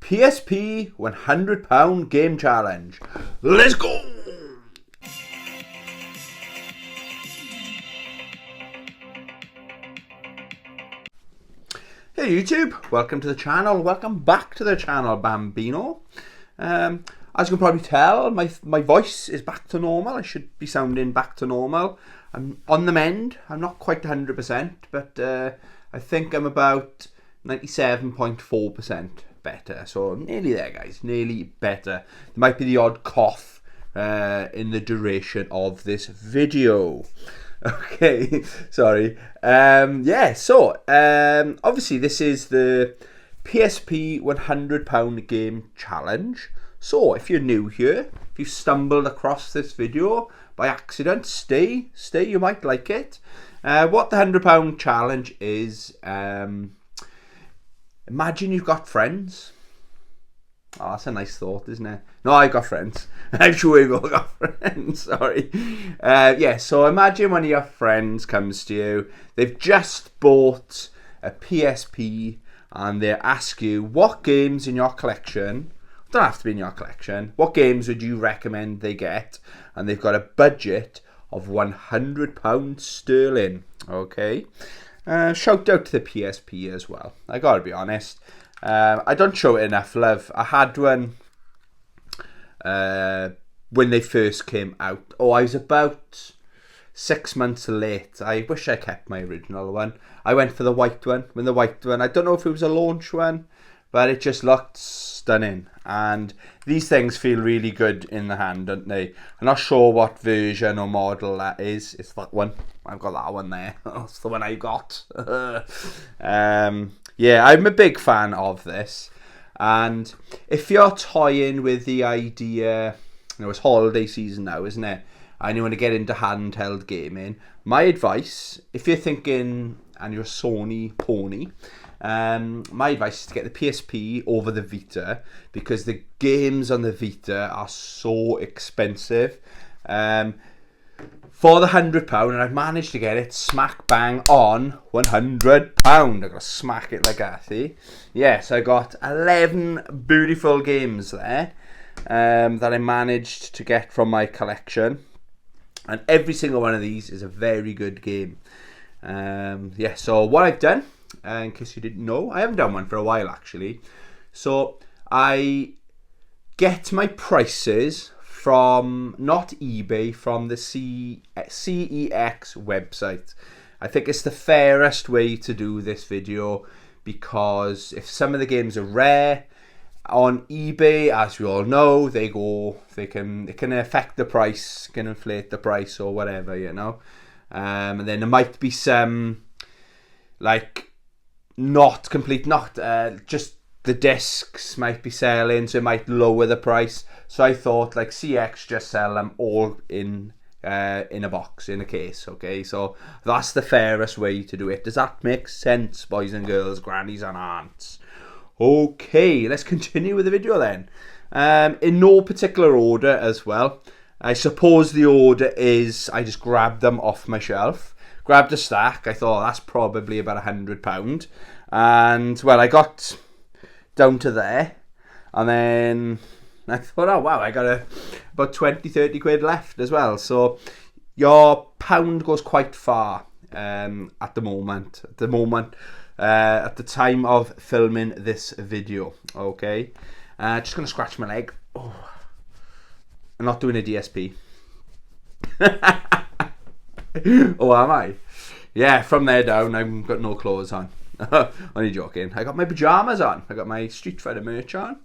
PSP £100 game challenge. Let's go! Hey YouTube, welcome to the channel. Welcome back to the channel, Bambino. As you can probably tell, my voice is back to normal. I should be sounding back to normal. I'm on the mend. I'm not quite 100%, but I think I'm about 97.4% better. So nearly there, guys. Nearly better. There might be the odd cough in the duration of this video. Okay, sorry. Yeah, so obviously this is the PSP £100 game challenge. So if you're new here, if you stumbled across this video by accident, stay, you might like it. What the £100 challenge is, imagine you've got friends. Oh, that's a nice thought, isn't it? No, I've got friends. I'm sure we've all got friends, sorry. Yeah, so imagine one of your friends comes to you. They've just bought a PSP and they ask you what games in your collection, don't have to be in your collection, what games would you recommend they get? And they've got a budget of £100 sterling, okay? Shout out to the PSP as well. I gotta be honest. I don't show it enough love. I had one when they first came out. Oh, I was about 6 months late. I wish I kept my original one. I went for the white one. I don't know if it was a launch one, but it just looked stunning. And these things feel really good in the hand, don't they? I'm not sure what version or model that is. It's that one. I've got that one there. That's the one I got. Yeah, I'm a big fan of this. And if you're toying with the idea, it's holiday season now, isn't it? And you want to get into handheld gaming. My advice, if you're thinking, and you're a Sony pony, my advice is to get the PSP over the Vita, because the games on the Vita are so expensive. For the £100, and I've managed to get it smack bang on £100. I've got to smack it like that, see? Yes, I got 11 beautiful games there that I managed to get from my collection. And every single one of these is a very good game. Yeah, so what I've done, in case you didn't know, I haven't done one for a while actually. So I get my prices from, not eBay, from the CEX website. I think it's the fairest way to do this video, because if some of the games are rare on eBay, as we all know, it can affect the price, can inflate the price or whatever, you know. And then there might be some like not complete, just the discs might be selling, so it might lower the price. So I thought, like, CX just sell them all in a box, in a case, okay? So that's the fairest way to do it. Does that make sense, boys and girls, grannies and aunts? Okay, let's continue with the video then. In no particular order as well. I suppose the order is, I just grabbed them off my shelf, grabbed a stack. I thought that's probably about £100. And, well, I got down to there, and then I thought, oh wow, I got about 20-30 quid left as well. So your pound goes quite far at the moment. At the time of filming this video, okay. Just gonna scratch my leg. Oh, I'm not doing a DSP. Oh, am I? Yeah, from there down, I've got no clothes on. Only joking. I got my pyjamas on. I got my Street Fighter merch on,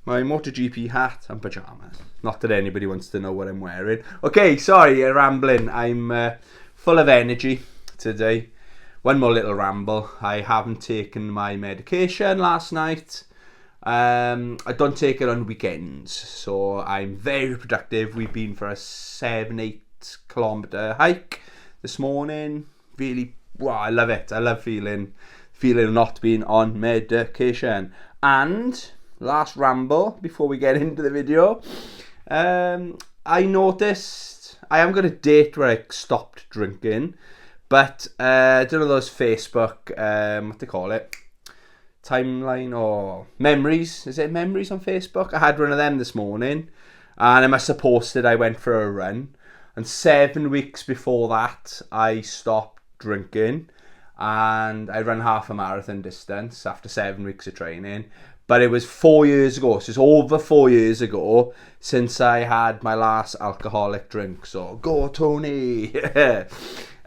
my MotoGP hat and pyjamas. Not that anybody wants to know what I'm wearing. Okay, sorry, rambling. I'm full of energy today. One more little ramble. I haven't taken my medication last night. I don't take it on weekends, so I'm very productive. We've been for a 7-8 kilometre hike this morning. Really, wow, I love it. I love feeling not being on medication. And last ramble before we get into the video, I noticed I am going to date where I stopped drinking, but I don't know those Facebook, what they call it, timeline or memories. Is it memories on Facebook? I had one of them this morning, and I must have posted I went for a run. And 7 weeks before that, I stopped drinking, and I ran half a marathon distance after 7 weeks of training. But it was 4 years ago, so it's over 4 years ago since I had my last alcoholic drink. So go, Tony!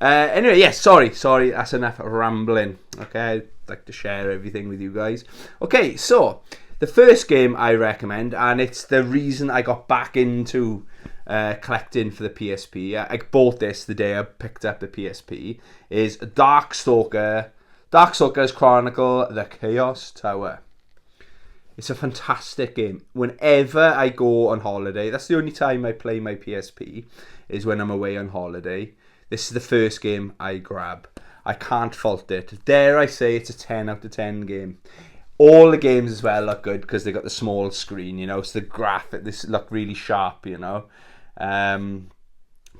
Anyway, yes, sorry, that's enough rambling. Okay, I'd like to share everything with you guys. Okay, so the first game I recommend, and it's the reason I got back into collecting for the PSP. I bought this the day I picked up the PSP. Is Darkstalker's Chronicle: The Chaos Tower. It's a fantastic game. Whenever I go on holiday, that's the only time I play my PSP, is when I'm away on holiday. This is the first game I grab. I can't fault it. Dare I say it's a 10 out of 10 game. All the games as well look good because they got the small screen, you know, so the graphics look really sharp, you know. But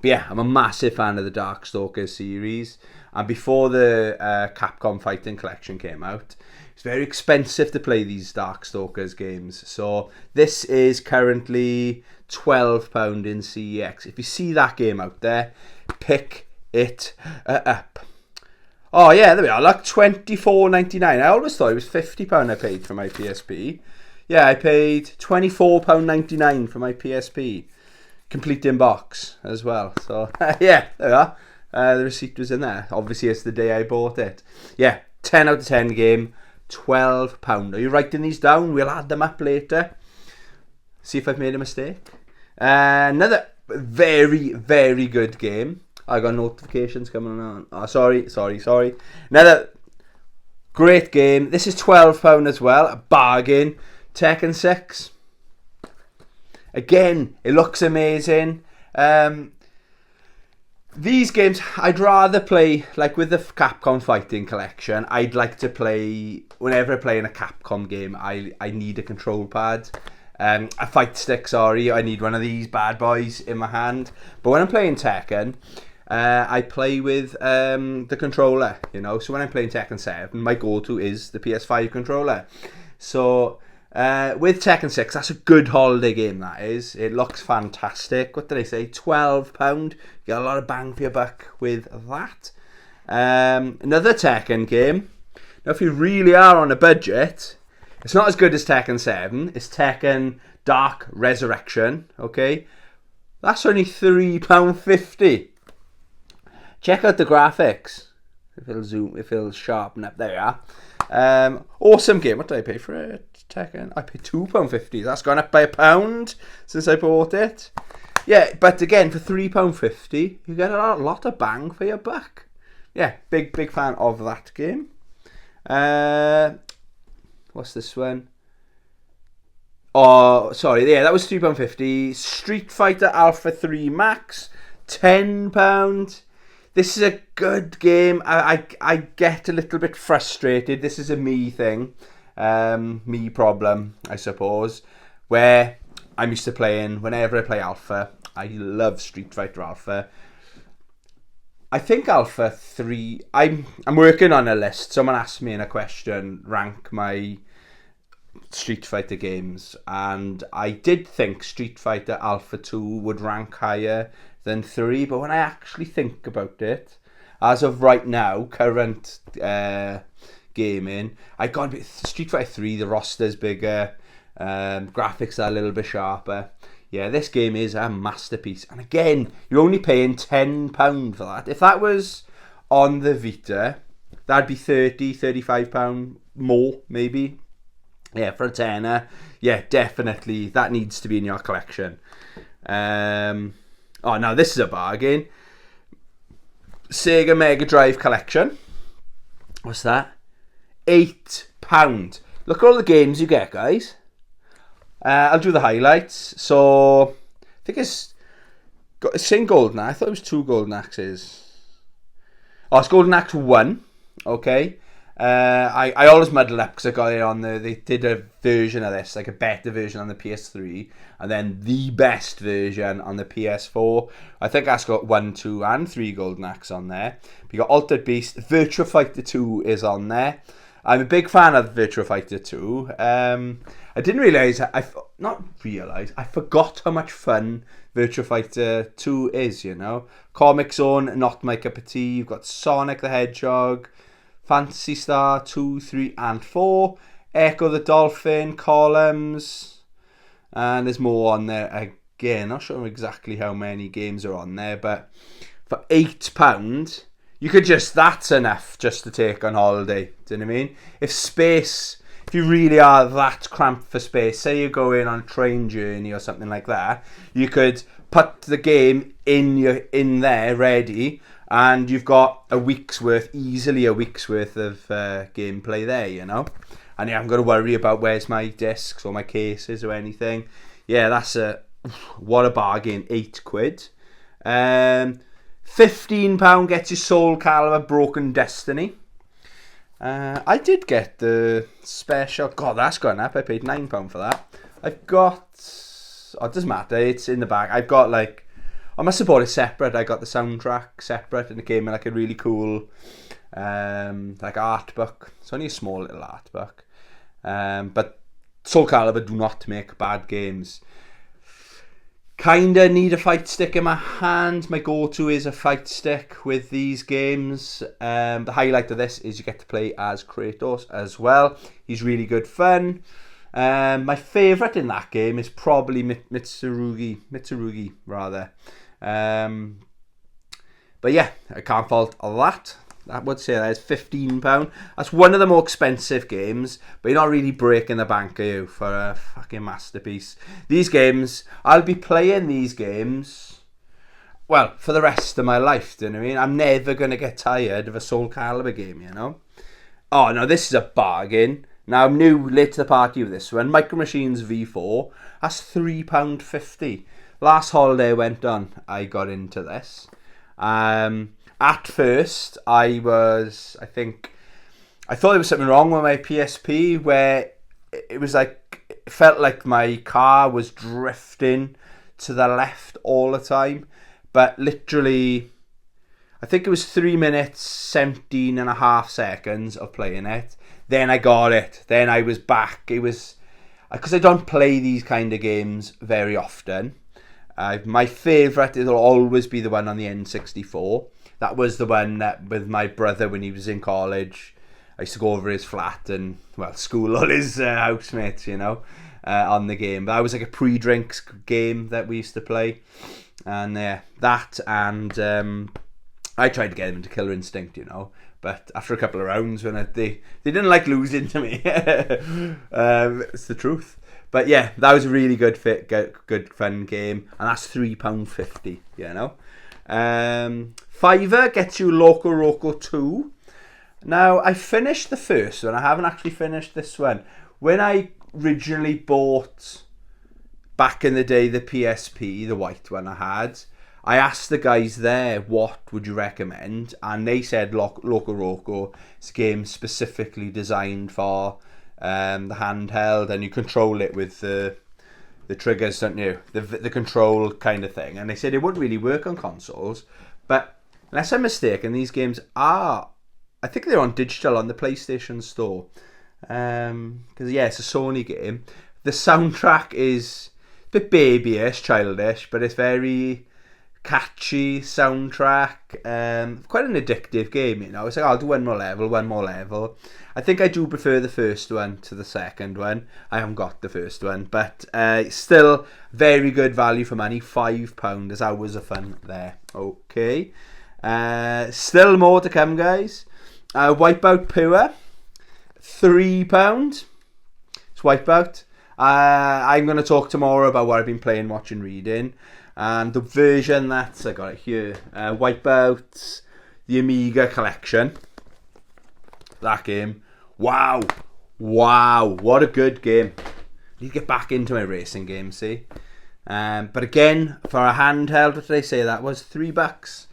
yeah, I'm a massive fan of the Darkstalker series. And before the Capcom Fighting Collection came out, it's very expensive to play these Darkstalkers games. So this is currently £12 in CEX. If you see that game out there, pick it up. Oh yeah, there we are. Like £24.99. I always thought it was £50 I paid for my PSP. Yeah, I paid £24.99 for my PSP. Complete in box as well. So yeah, there we are. The receipt was in there. Obviously, it's the day I bought it. Yeah, 10 out of 10 game. £12. Are you writing these down? We'll add them up later. See if I've made a mistake. Another very, very good game. I got notifications coming on. Oh, sorry. Another great game. This is £12 as well. A bargain. Tekken 6. Again, it looks amazing. These games, I'd rather play, like with the Capcom Fighting Collection, I'd like to play, whenever I play in a Capcom game, I need a control pad. A fight stick, sorry, I need one of these bad boys in my hand. But when I'm playing Tekken, I play with the controller, you know. So when I'm playing Tekken 7, my go-to is the PS5 controller. So with Tekken 6, that's a good holiday game, that is. It looks fantastic. What did I say? £12. You get a lot of bang for your buck with that. Another Tekken game. Now, if you really are on a budget, it's not as good as Tekken 7. It's Tekken Dark Resurrection, okay? That's only £3.50. Check out the graphics. If it'll zoom, if it'll sharpen up. There we are. Awesome game. What did I pay for it? Tekken. I paid £2.50. That's gone up by £1 since I bought it. Yeah, but again, for £3.50, you get a lot of bang for your buck. Yeah, big fan of that game. What's this one? Oh, sorry. Yeah, that was £3.50. Street Fighter Alpha 3 Max, £10. This is a good game. I get a little bit frustrated. This is a me thing. Me problem, I suppose, where I'm used to playing, whenever I play Alpha, I love Street Fighter Alpha. I think Alpha 3, I'm working on a list. Someone asked me in a question, rank my Street Fighter games, and I did think Street Fighter Alpha 2 would rank higher than 3, but when I actually think about it, as of right now, current gaming, I got a bit, Street Fighter 3, the roster's bigger, graphics are a little bit sharper. Yeah, this game is a masterpiece. And again, you're only paying £10 for that. If that was on the Vita, that'd be £35 more, maybe. Yeah, for a tenner. Yeah, definitely. That needs to be in your collection. Oh, now this is a bargain. Sega Mega Drive Collection. What's that? £8. Look at all the games you get, guys. I'll do the highlights. So, I think it's saying Golden Axe. I thought it was 2 Golden Axes. Oh, it's Golden Axe 1. Okay. I always muddle up because I got it on they did a version of this, like a better version on the PS3, and then the best version on the PS4. I think that's got 1, 2, and 3 Golden Axe on there. We got Altered Beast. Virtua Fighter 2 is on there. I'm a big fan of Virtua Fighter 2. I didn't realise, I forgot how much fun Virtua Fighter 2 is, you know. Comic Zone, not my cup of tea. You've got Sonic the Hedgehog, Phantasy Star 2, 3 and 4, Echo the Dolphin, Columns, and there's more on there. Again, not sure exactly how many games are on there, but for £8, you could that's enough just to take on holiday. Do you know what I mean? If you really are that cramped for space, say you're going on a train journey or something like that, you could put the game in there ready, and you've got easily a week's worth of gameplay there, you know. And you haven't got to worry about where's my discs or my cases or anything. Yeah, what a bargain. £8. £15 gets you Soul Calibur Broken Destiny. I did get the special. God, that's gone up. I paid £9 for that. I've got. Oh, it doesn't matter. It's in the bag. I've got I must have bought it separate. I got the soundtrack separate, and it came in a really cool, art book. It's only a small little art book. But Soul Calibur do not make bad games. Kinda need a fight stick in my hand. My go-to is a fight stick with these games. The highlight of this is you get to play as Kratos as well. He's really good fun. My favourite in that game is probably Mitsurugi rather. But yeah, I can't fault that. I would say that is £15. That's one of the more expensive games, but you're not really breaking the bank, are you, for a fucking masterpiece. These games, I'll be playing these games, well, for the rest of my life, do you know what I mean? I'm never going to get tired of a Soul Calibur game, you know? Oh, no, this is a bargain. Now, I'm late to the party with this one. Micro Machines V4, that's £3.50. Last holiday I went on, I got into this. At first, I thought there was something wrong with my PSP, where it was it felt like my car was drifting to the left all the time. But literally, I think it was 3 minutes, 17 and a half seconds of playing it. Then I got it. Then I was back. It was, because I don't play these kind of games very often. My favourite, it'll always be the one on the N64. That was the one that with my brother when he was in college. I used to go over his flat and, school all his housemates, you know, on the game. But that was like a pre-drinks game that we used to play. And that, and I tried to get him into Killer Instinct, you know. But after a couple of rounds, when they didn't like losing to me. It's the truth. But yeah, that was a really good fun game. And that's £3.50, you know. Fiverr gets you Loco Rocco 2. Now, I finished the first one. I haven't actually finished this one. When I originally bought, back in the day, the PSP, the white one I had, I asked the guys there, what would you recommend? And they said Loco Rocco. It's a game specifically designed for the handheld, and you control it with the triggers, don't you? The control kind of thing. And they said it wouldn't really work on consoles, but unless I'm mistaken, these games are, I think they're on digital on the PlayStation Store. Because it's a Sony game. The soundtrack is a bit babyish, childish, but it's very catchy soundtrack. Quite an addictive game, you know. It's like, I'll do one more level. I think I do prefer the first one to the second one. I haven't got the first one, but still very good value for money. £5. There's hours of fun there. Okay. Still more to come, guys. Wipeout Pure, £3. It's Wipeout. I'm going to talk tomorrow about what I've been playing, watching, reading. And the version that I got it here, Wipeout, the Amiga collection. That game. Wow, what a good game. I need to get back into my racing game, see. But again, for a handheld, what did I say that was? $3.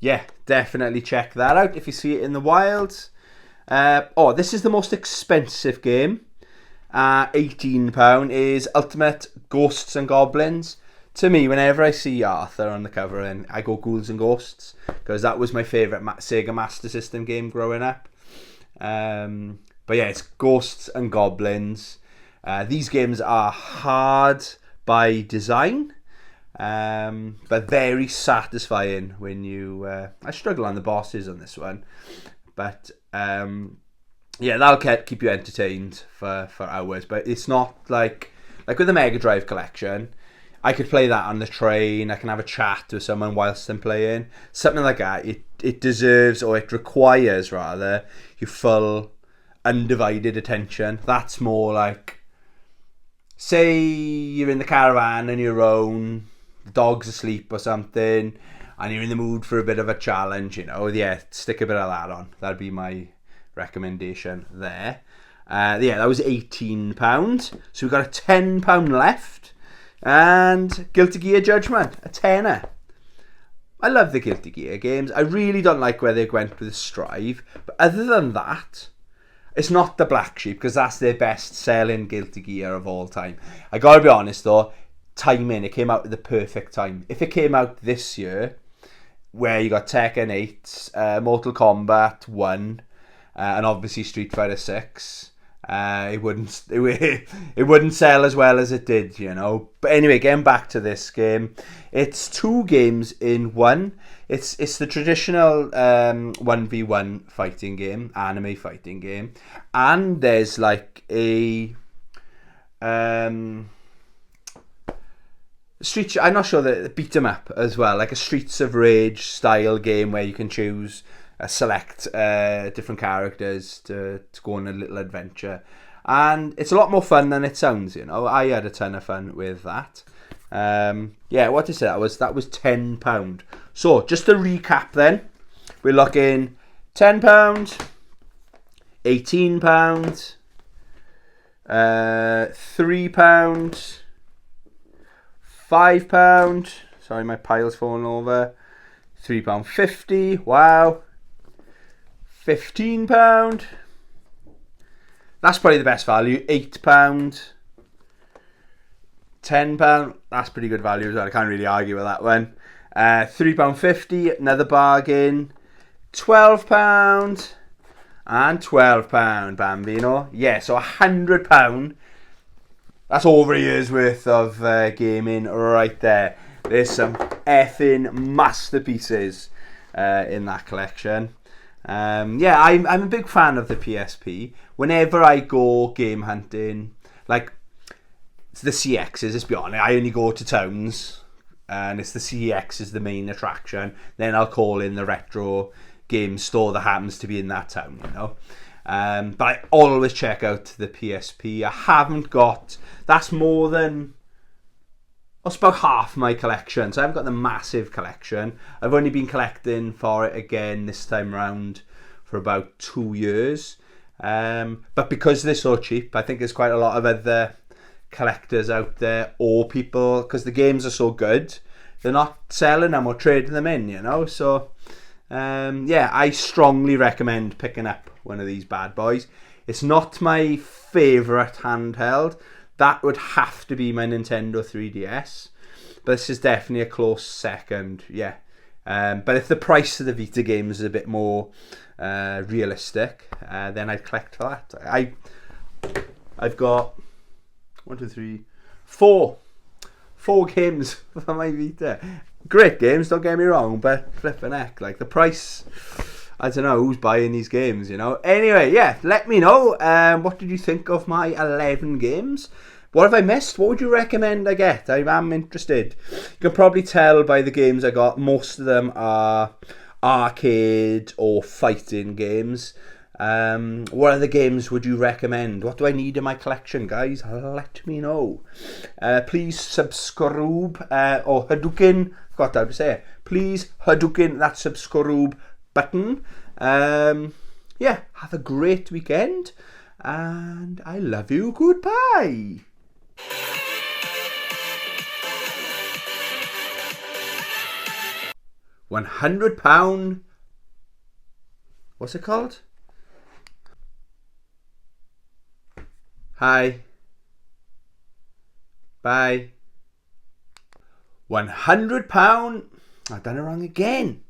Yeah, definitely check that out if you see it in the wild. This is the most expensive game. £18 is Ultimate Ghosts and Goblins. To me, whenever I see Arthur on the cover, and I go Ghouls and Ghosts, because that was my favourite Sega Master System game growing up. But yeah, it's Ghosts and Goblins. These games are hard by design, but very satisfying when you... I struggle on the bosses on this one, but yeah, that'll keep you entertained for hours. But it's not like with the Mega Drive collection, I could play that on the train, I can have a chat with someone whilst I'm playing. Something like that, it deserves, or it requires rather, your full undivided attention. That's more like, say you're in the caravan on your own, the dog's asleep or something, and you're in the mood for a bit of a challenge, you know, yeah, stick a bit of that on. That'd be my recommendation there. Yeah, that was £18. So we've got a £10 left. And Guilty Gear Judgment, a tenner. I love the Guilty Gear games. I really don't like where they went with Strive. But other than that, it's not the Black Sheep, because that's their best selling Guilty Gear of all time. I gotta be honest though, timing, it came out at the perfect time. If it came out this year, where you got Tekken 8, Mortal Kombat 1, and obviously Street Fighter 6, it wouldn't sell as well as it did, you know. But anyway, getting back to this game, it's 2 games in one. It's the traditional 1v1 fighting game, anime fighting game, and there's like a I'm not sure, that beat 'em up as well, like a Streets of Rage style game where you can choose select different characters to go on a little adventure, and it's a lot more fun than it sounds, you know. I had a ton of fun with that. Yeah, what is it? That was £10. So just to recap then, we're looking £10, £18, £3, £5. Sorry, my pile's falling over. £3.50. Wow. £15. That's probably the best value. £8. £10. That's pretty good value as well. I can't really argue with that one. £3.50. Another bargain. £12. And £12, Bambino. Yeah, so £100. That's over a year's worth of gaming right there. There's some effing masterpieces in that collection. Yeah, I'm a big fan of the PSP. Whenever I go game hunting, like the CXs, let's be honest, I only go to towns, and it's the CX is the main attraction. Then I'll call in the retro game store that happens to be in that town, you know. But I always check out the PSP. I haven't got, that's more than, that's about half my collection. So I haven't got the massive collection. I've only been collecting for it again this time around for about 2 years. But because they're so cheap, I think there's quite a lot of other collectors out there, or people, because the games are so good, they're not selling them or trading them in, you know. So yeah, I strongly recommend picking up one of these bad boys. It's not my favourite handheld. That would have to be my Nintendo 3DS. But this is definitely a close second, yeah. But if the price of the Vita games is a bit more realistic, then I'd collect for that. I've got 4 games for my Vita. Great games, don't get me wrong, but flipping heck, like the price, I don't know who's buying these games, you know. Anyway, yeah, let me know. What did you think of my 11 games? What have I missed? What would you recommend I get? I am interested. You can probably tell by the games I got, most of them are arcade or fighting games. What other games would you recommend? What do I need in my collection, guys? Let me know. Please subscribe, or Hadouken, forgot how to say it. Please Hadouken that subscribe button. Yeah, have a great weekend, and I love you. Goodbye. £100. What's it called? Hi. Bye. £100. I've done it wrong again.